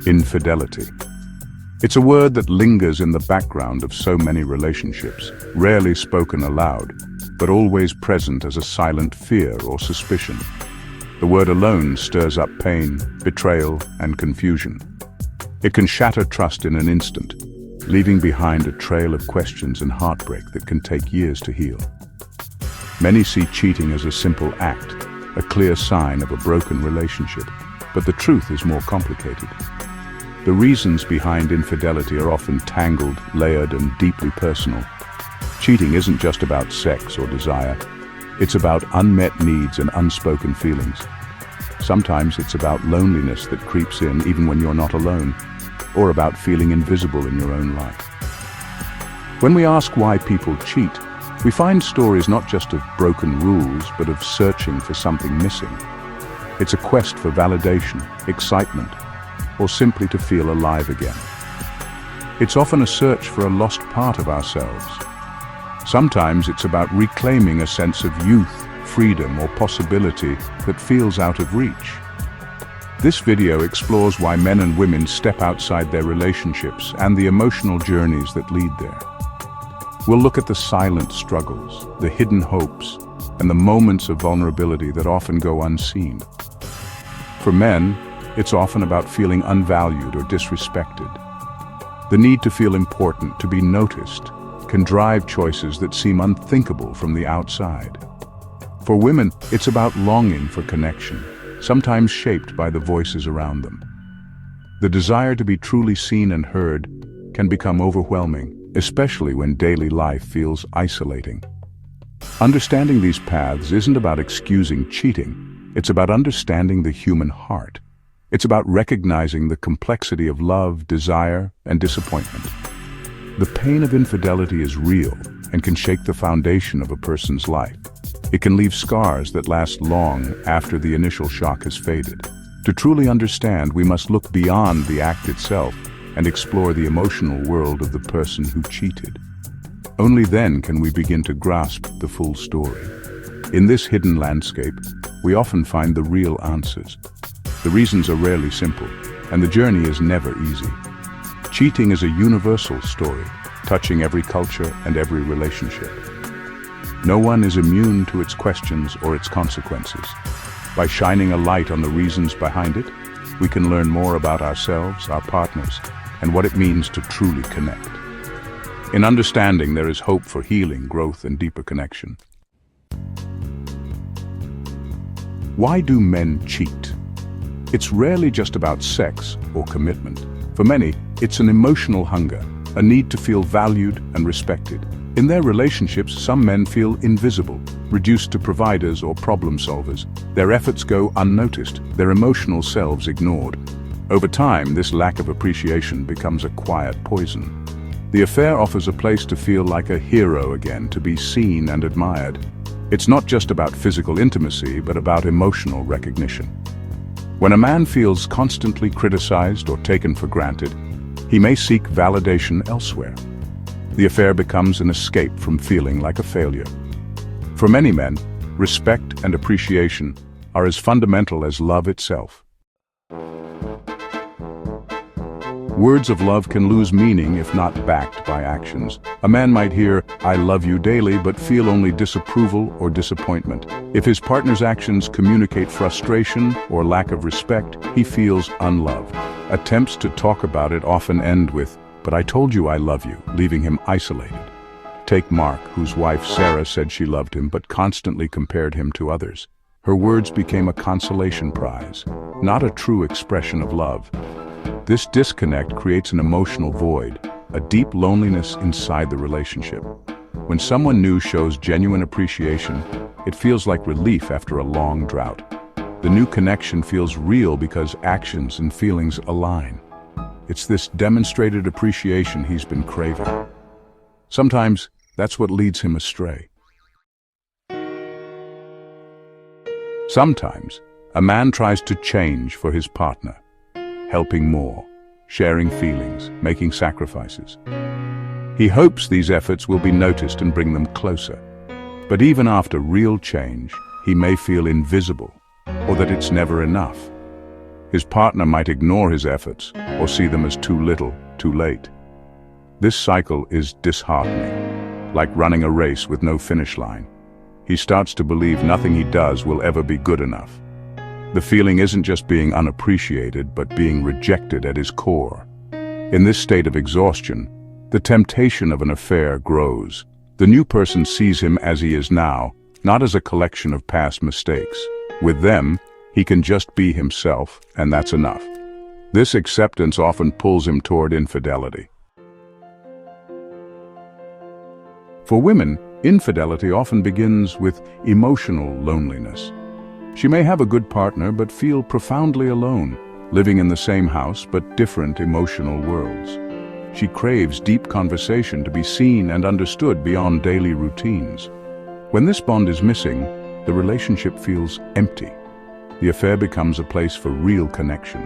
Infidelity. It's a word that lingers in the background of so many relationships, rarely spoken aloud, but always present as a silent fear or suspicion. The word alone stirs up pain, betrayal, and confusion. It can shatter trust in an instant, leaving behind a trail of questions and heartbreak that can take years to heal. Many see cheating as a simple act, a clear sign of a broken relationship, but the truth is more complicated. The reasons behind infidelity are often tangled, layered, and deeply personal. Cheating isn't just about sex or desire. It's about unmet needs and unspoken feelings. Sometimes it's about loneliness that creeps in even when you're not alone, or about feeling invisible in your own life. When we ask why people cheat, we find stories not just of broken rules, but of searching for something missing. It's a quest for validation, excitement, or simply to feel alive again. It's often a search for a lost part of ourselves. Sometimes it's about reclaiming a sense of youth, freedom, or possibility that feels out of reach. This video explores why men and women step outside their relationships and the emotional journeys that lead there. We'll look at the silent struggles, the hidden hopes, and the moments of vulnerability that often go unseen. For men, it's often about feeling unvalued or disrespected. The need to feel important, to be noticed, can drive choices that seem unthinkable from the outside. For women, it's about longing for connection, sometimes shaped by the voices around them. The desire to be truly seen and heard can become overwhelming, especially when daily life feels isolating. Understanding these paths isn't about excusing cheating, it's about understanding the human heart. It's about recognizing the complexity of love, desire, and disappointment. The pain of infidelity is real and can shake the foundation of a person's life. It can leave scars that last long after the initial shock has faded. To truly understand, we must look beyond the act itself and explore the emotional world of the person who cheated. Only then can we begin to grasp the full story. In this hidden landscape, we often find the real answers. The reasons are rarely simple, and the journey is never easy. Cheating is a universal story, touching every culture and every relationship. No one is immune to its questions or its consequences. By shining a light on the reasons behind it, we can learn more about ourselves, our partners, and what it means to truly connect. In understanding, there is hope for healing, growth, and deeper connection. Why do men cheat? It's rarely just about sex or commitment. For many, it's an emotional hunger, a need to feel valued and respected. In their relationships, some men feel invisible, reduced to providers or problem solvers. Their efforts go unnoticed, their emotional selves ignored. Over time, this lack of appreciation becomes a quiet poison. The affair offers a place to feel like a hero again, to be seen and admired. It's not just about physical intimacy, but about emotional recognition. When a man feels constantly criticized or taken for granted, he may seek validation elsewhere. The affair becomes an escape from feeling like a failure. For many men, respect and appreciation are as fundamental as love itself. Words of love can lose meaning if not backed by actions. A man might hear, "I love you" daily, but feel only disapproval or disappointment. If his partner's actions communicate frustration or lack of respect, he feels unloved. Attempts to talk about it often end with, "But I told you I love you," leaving him isolated. Take Mark, whose wife Sarah said she loved him but constantly compared him to others. Her words became a consolation prize, not a true expression of love. This disconnect creates an emotional void, a deep loneliness inside the relationship. When someone new shows genuine appreciation, it feels like relief after a long drought. The new connection feels real because actions and feelings align. It's this demonstrated appreciation he's been craving. Sometimes that's what leads him astray. Sometimes a man tries to change for his partner, helping more, sharing feelings, making sacrifices. He hopes these efforts will be noticed and bring them closer. But even after real change, he may feel invisible, or that it's never enough. His partner might ignore his efforts or see them as too little, too late. This cycle is disheartening, like running a race with no finish line. He starts to believe nothing he does will ever be good enough. The feeling isn't just being unappreciated, but being rejected at his core. In this state of exhaustion, the temptation of an affair grows. The new person sees him as he is now, not as a collection of past mistakes. With them, he can just be himself, and that's enough. This acceptance often pulls him toward infidelity. For women, infidelity often begins with emotional loneliness. She may have a good partner but feel profoundly alone, living in the same house but different emotional worlds. She craves deep conversation to be seen and understood beyond daily routines. When this bond is missing, the relationship feels empty. The affair becomes a place for real connection,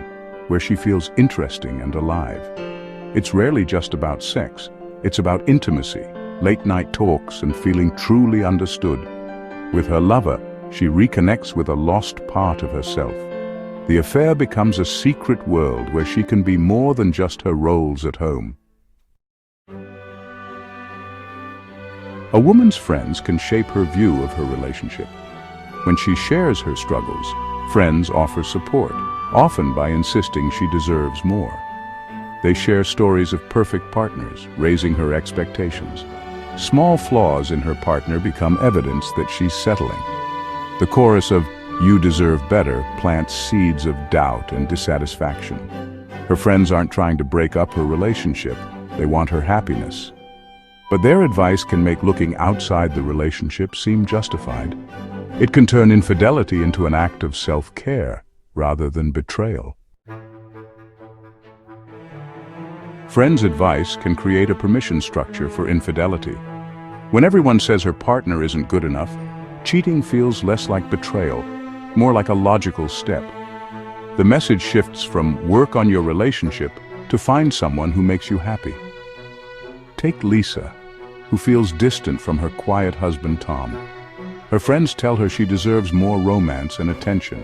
where she feels interesting and alive. It's rarely just about sex. It's about intimacy, late-night talks, and feeling truly understood. With her lover, she reconnects with a lost part of herself. The affair becomes a secret world where she can be more than just her roles at home. A woman's friends can shape her view of her relationship. When she shares her struggles, friends offer support, often by insisting she deserves more. They share stories of perfect partners, raising her expectations. Small flaws in her partner become evidence that she's settling. The chorus of "You deserve better" plants seeds of doubt and dissatisfaction. Her friends aren't trying to break up her relationship, they want her happiness. But their advice can make looking outside the relationship seem justified. It can turn infidelity into an act of self-care rather than betrayal. Friends' advice can create a permission structure for infidelity. When everyone says her partner isn't good enough, cheating feels less like betrayal, more like a logical step. The message shifts from "work on your relationship" to "find someone who makes you happy." Take Lisa, who feels distant from her quiet husband Tom. Her friends tell her she deserves more romance and attention.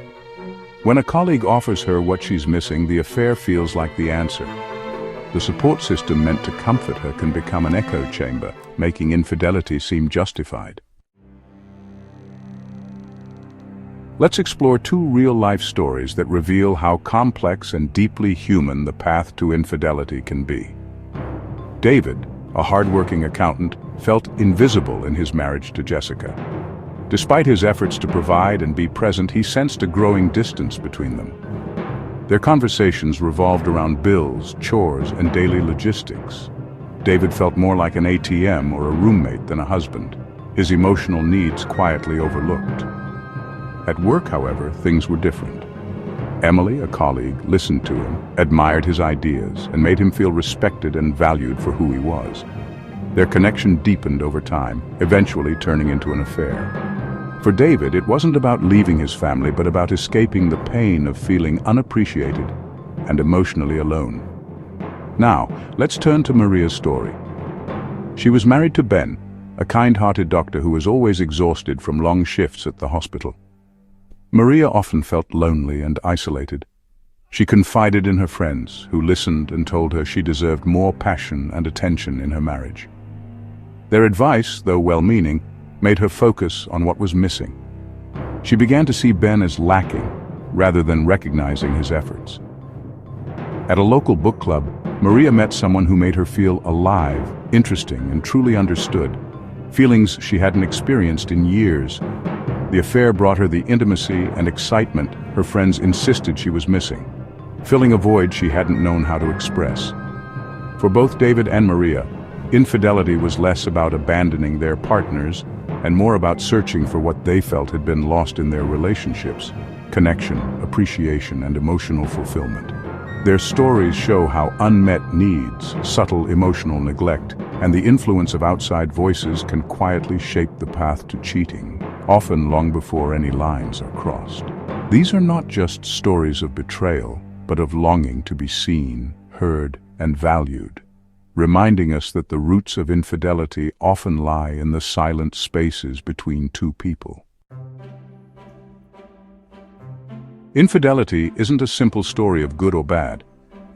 When a colleague offers her what she's missing, the affair feels like the answer. The support system meant to comfort her can become an echo chamber, making infidelity seem justified. Let's explore two real-life stories that reveal how complex and deeply human the path to infidelity can be. David, a hard-working accountant, felt invisible in his marriage to Jessica. Despite his efforts to provide and be present, he sensed a growing distance between them. Their conversations revolved around bills, chores, and daily logistics. David felt more like an ATM or a roommate than a husband, his emotional needs quietly overlooked. At work, however, things were different. Emily, a colleague, listened to him, admired his ideas, and made him feel respected and valued for who he was. Their connection deepened over time, eventually turning into an affair. For David, it wasn't about leaving his family, but about escaping the pain of feeling unappreciated and emotionally alone. Now, let's turn to Maria's story. She was married to Ben, a kind-hearted doctor who was always exhausted from long shifts at the hospital. Maria often felt lonely and isolated. She confided in her friends, who listened and told her she deserved more passion and attention in her marriage. Their advice, though well-meaning, made her focus on what was missing. She began to see Ben as lacking, rather than recognizing his efforts. At a local book club, Maria met someone who made her feel alive, interesting, and truly understood, feelings she hadn't experienced in years. The affair brought her the intimacy and excitement her friends insisted she was missing, filling a void she hadn't known how to express. For both David and Maria, infidelity was less about abandoning their partners and more about searching for what they felt had been lost in their relationships: connection, appreciation, and emotional fulfillment. Their stories show how unmet needs, subtle emotional neglect, and the influence of outside voices can quietly shape the path to cheating, often long before any lines are crossed. These are not just stories of betrayal, but of longing to be seen, heard, and valued, reminding us that the roots of infidelity often lie in the silent spaces between two people. Infidelity isn't a simple story of good or bad.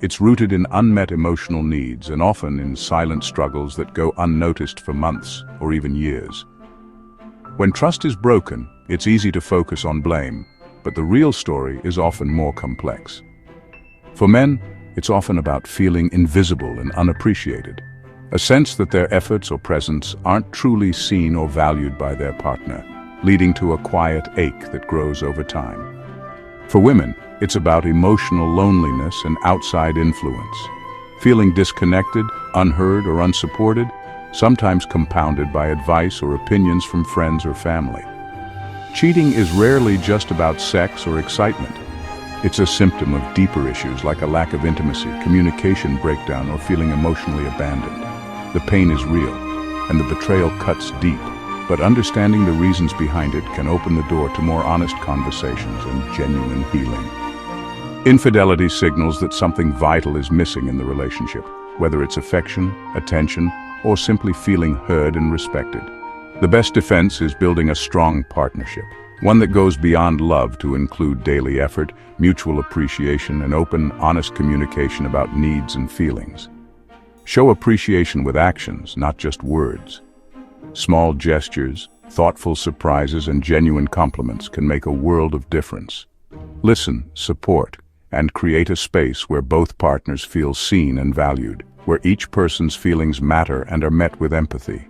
It's rooted in unmet emotional needs and often in silent struggles that go unnoticed for months or even years. When trust is broken, it's easy to focus on blame, but the real story is often more complex. For men, it's often about feeling invisible and unappreciated, a sense that their efforts or presence aren't truly seen or valued by their partner, leading to a quiet ache that grows over time. For women, it's about emotional loneliness and outside influence, feeling disconnected, unheard, or unsupported, sometimes compounded by advice or opinions from friends or family. Cheating is rarely just about sex or excitement. It's a symptom of deeper issues like a lack of intimacy, communication breakdown, or feeling emotionally abandoned. The pain is real, and the betrayal cuts deep, but understanding the reasons behind it can open the door to more honest conversations and genuine healing. Infidelity signals that something vital is missing in the relationship, whether it's affection, attention, or simply feeling heard and respected. The best defense is building a strong partnership, one that goes beyond love to include daily effort, mutual appreciation, and open, honest communication about needs and feelings. Show appreciation with actions, not just words. Small gestures, thoughtful surprises, and genuine compliments can make a world of difference. Listen, support, and create a space where both partners feel seen and valued, where each person's feelings matter and are met with empathy.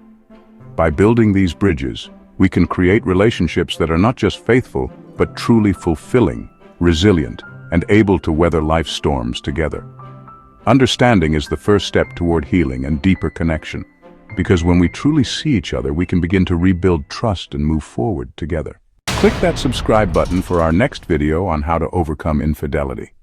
By building these bridges, we can create relationships that are not just faithful, but truly fulfilling, resilient, and able to weather life's storms together. Understanding is the first step toward healing and deeper connection, because when we truly see each other, we can begin to rebuild trust and move forward together. Click that subscribe button for our next video on how to overcome infidelity.